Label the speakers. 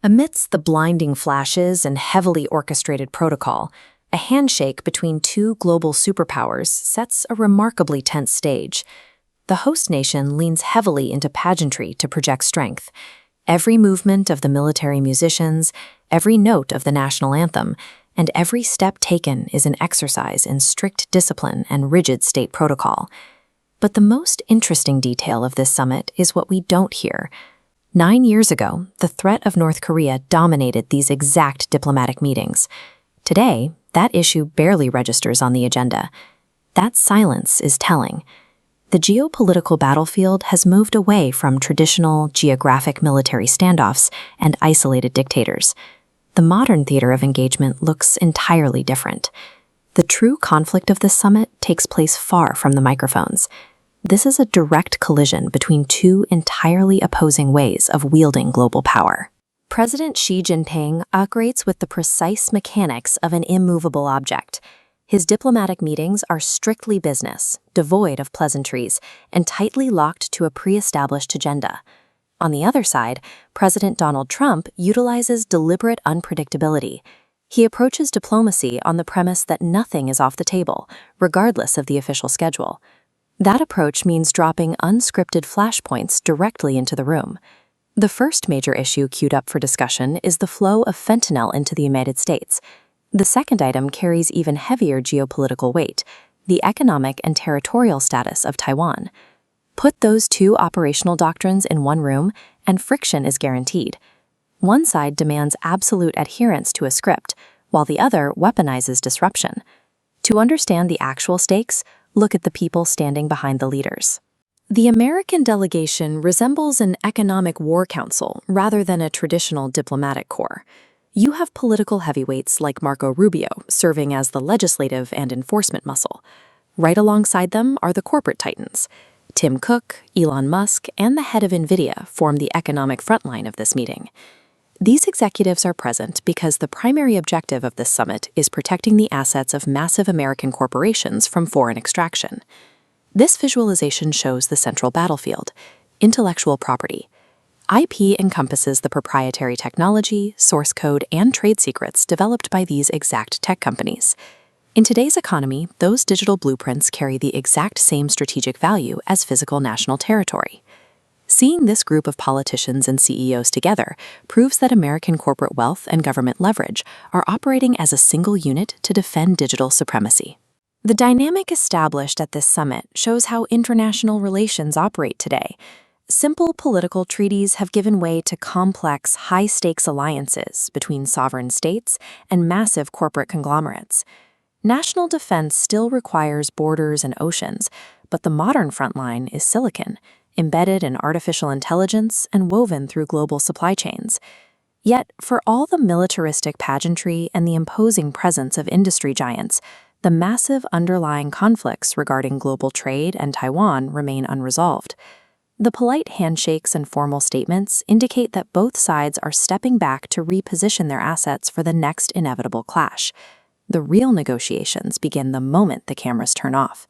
Speaker 1: Amidst the blinding flashes and heavily orchestrated protocol, a handshake between two global superpowers sets a remarkably tense stage. The host nation leans heavily into pageantry to project strength. Every movement of the military musicians, every note of the national anthem, and every step taken is an exercise in strict discipline and rigid state protocol. But the most interesting detail of this summit is what we don't hear. 9 years ago, the threat of North Korea dominated these exact diplomatic meetings. Today, that issue barely registers on the agenda. That silence is telling. The geopolitical battlefield has moved away from traditional geographic military standoffs and isolated dictators. The modern theater of engagement looks entirely different. The true conflict of this summit takes place far from the microphones. This is a direct collision between two entirely opposing ways of wielding global power. President Xi Jinping operates with the precise mechanics of an immovable object. His diplomatic meetings are strictly business, devoid of pleasantries, and tightly locked to a pre-established agenda. On the other side, President Donald Trump utilizes deliberate unpredictability. He approaches diplomacy on the premise that nothing is off the table, regardless of the official schedule. That approach means dropping unscripted flashpoints directly into the room. The first major issue queued up for discussion is the flow of fentanyl into the United States. The second item carries even heavier geopolitical weight, the economic and territorial status of Taiwan. Put those two operational doctrines in one room, and friction is guaranteed. One side demands absolute adherence to a script, while the other weaponizes disruption. To understand the actual stakes, look at the people standing behind the leaders. The American delegation resembles an economic war council rather than a traditional diplomatic corps. You have political heavyweights like Marco Rubio serving as the legislative and enforcement muscle. Right alongside them are the corporate titans. Tim Cook, Elon Musk, and the head of NVIDIA form the economic frontline of this meeting. These executives are present because the primary objective of this summit is protecting the assets of massive American corporations from foreign extraction. This visualization shows the central battlefield: intellectual property. IP encompasses the proprietary technology, source code, and trade secrets developed by these exact tech companies. In today's economy, those digital blueprints carry the exact same strategic value as physical national territory. Seeing this group of politicians and CEOs together proves that American corporate wealth and government leverage are operating as a single unit to defend digital supremacy. The dynamic established at this summit shows how international relations operate today. Simple political treaties have given way to complex, high-stakes alliances between sovereign states and massive corporate conglomerates. National defense still requires borders and oceans, but the modern frontline is silicon, embedded in artificial intelligence and woven through global supply chains. Yet, for all the militaristic pageantry and the imposing presence of industry giants, the massive underlying conflicts regarding global trade and Taiwan remain unresolved. The polite handshakes and formal statements indicate that both sides are stepping back to reposition their assets for the next inevitable clash. The real negotiations begin the moment the cameras turn off.